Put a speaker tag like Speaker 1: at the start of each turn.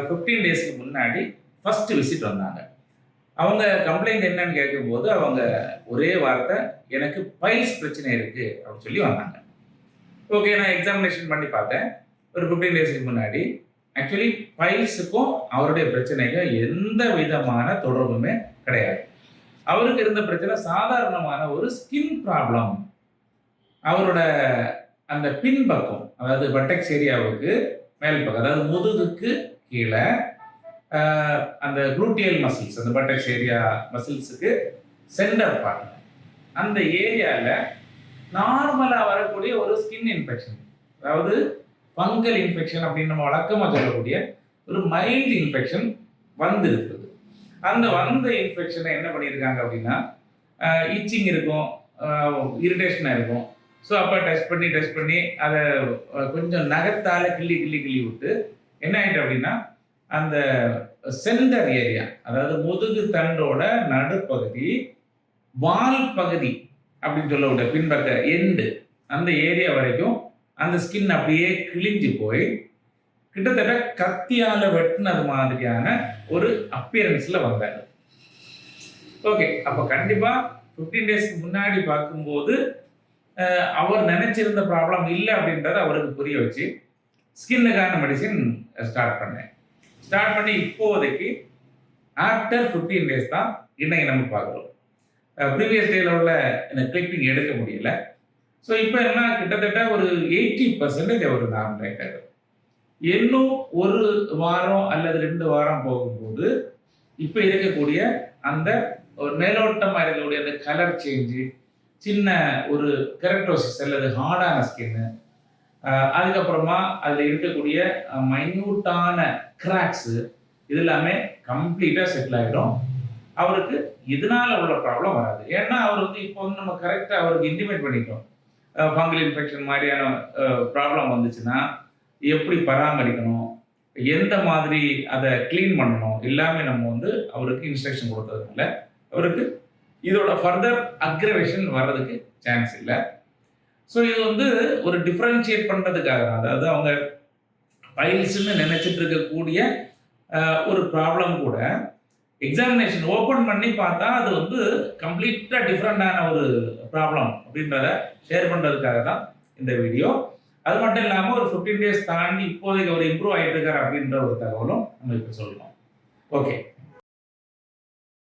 Speaker 1: 15 டேஸ்க்கு முன்னாடி first visit வந்தாங்க. அவங்க கம்ப்ளைண்ட் என்னன்னு கேட்கும்போது, அவங்க ஒரே வார்த்தை, "எனக்கு பைல்ஸ் பிரச்சனை இருக்கு" அப்படின்னு சொல்லி வந்தாங்க. ஓகே, நான் எக்ஸாமினேஷன் பண்ணி பார்த்தேன். ஒரு 15 டேஸ்க்கு முன்னாடி. ஆக்சுவலி பைல்ஸுக்கும் அவருடைய பிரச்சனைக்கும் எந்த விதமான தொடர்புமே கிடையாது. அவருக்கு இருந்த பிரச்சனை சாதாரணமான ஒரு ஸ்கின் ப்ராப்ளம். அவரோட அந்த பின்பக்கம், அதாவது பட்டெக்ஸ் ஏரியாவுக்கு மேல் பக்கம், அதாவது முதுகுக்கு கீழே அந்த குளூட்டியல் மசில்ஸ், அந்த பட்டெக்ஸ் ஏரியா மசில்ஸுக்கு சென்டர் பார்ட், அந்த ஏரியாவில் நார்மலாக வரக்கூடிய ஒரு ஸ்கின் இன்ஃபெக்ஷன், அதாவது ஃபங்கல் இன்ஃபெக்ஷன் அப்படின்னு நம்ம வழக்கமாக சொல்லக்கூடிய ஒரு மைல்டு இன்ஃபெக்ஷன் வந்திருக்குது. அந்த வந்த இன்ஃபெக்ஷனை என்ன பண்ணியிருக்காங்க அப்படின்னா, இச்சிங் இருக்கும், இரிட்டேஷனாக இருக்கும். ஸோ அப்போ டெஸ்ட் பண்ணி அதை கொஞ்சம் நகத்தால் கிள்ளி விட்டு என்ன ஆகிட்டு அப்படின்னா, அந்த சென்டர் ஏரியா, அதாவது முதுகு தண்டோட நடுப்பகுதி, வால் பகுதி அப்படின்னு சொல்லக்கூடிய பின்பக்க எண்டு, அந்த ஏரியா வரைக்கும் அந்த ஸ்கின் அப்படியே கிழிஞ்சு போய் கிட்டத்தட்ட கத்தியால வெட்டினது மாதிரியான ஒரு அப்பியரன்ஸ்ல வந்தாரு. ஓகே, அப்போ கண்டிப்பா 15 டேஸ்க்கு முன்னாடி பார்க்கும்போது அவர் நினைச்சிருந்த ப்ராப்ளம் இல்லை அப்படின்றத அவருக்கு புரிய வச்சு ஸ்கின்னுக்கான மெடிசின் ஸ்டார்ட் பண்ணி இப்போதைக்கு ஆஃப்டர் 15 டேஸ் தான் இன்னைக்கு நம்ம பார்க்குறோம். ப்ரீவியஸ் டேல உள்ள கிளிப்பிங் எடுக்க முடியல. ஸோ இப்போ என்ன, கிட்டத்தட்ட ஒரு 80% அவர் நார்மல் ஆகிட்டாரு. இன்னும் ஒரு வாரம் அல்லது 2 வாரம் போகும்போது இப்போ இருக்கக்கூடிய அந்த ஒரு மேலோட்டமாக இருக்கக்கூடிய அந்த கலர் சேஞ்சு, சின்ன ஒரு கெரட்டோசிஸ் அல்லது ஹார்டான ஸ்கின்னு, அதுக்கப்புறமா அதில் இருக்கக்கூடிய மைன்யூட்டான கிராக்ஸு, இது எல்லாமே கம்ப்ளீட்டாக செட்டில் ஆகிடும். அவருக்கு இதனால உள்ள ப்ராப்ளம் வராது. ஏன்னா அவர் இப்போ நம்ம கரெக்டாக அவருக்கு இன்டிமேட் பண்ணிட்டோம். ஃபங்கல் இன்ஃபெக்ஷன் மாதிரியான ப்ராப்ளம் வந்துச்சுன்னா எப்படி பராமரிக்கணும், எந்த மாதிரி அதை க்ளீன் பண்ணணும், எல்லாமே நம்ம அவருக்கு இன்ஸ்ட்ரக்ஷன் கொடுத்ததுனால அவருக்கு இதோட ஃபர்தர் அக்ரவேஷன் வர்றதுக்கு சான்ஸ் இல்லை. ஸோ இது ஒரு டிஃப்ரென்ஷியேட் பண்ணுறதுக்காக தான். அதாவது அவங்க பைல்ஸ்ன்னு நினைச்சிட்டு இருக்கக்கூடிய ஒரு ப்ராப்ளம் கூட எக்ஸாமினேஷன் ஓப்பன் பண்ணி பார்த்தா அது கம்ப்ளீட்டாக டிஃப்ரெண்டான ஒரு ப்ராப்ளம் அப்படின்றத ஷேர் பண்ணுறதுக்காக தான் இந்த வீடியோ. அது மட்டும் இல்லாமல் ஒரு 15 டேஸ் தாண்டி இப்போதைக்கு அவர் இம்ப்ரூவ் ஆகிட்டு இருக்காரு அப்படின்ற ஒரு தகவலும் நம்ம இப்போ சொல்லணும். ஓகே.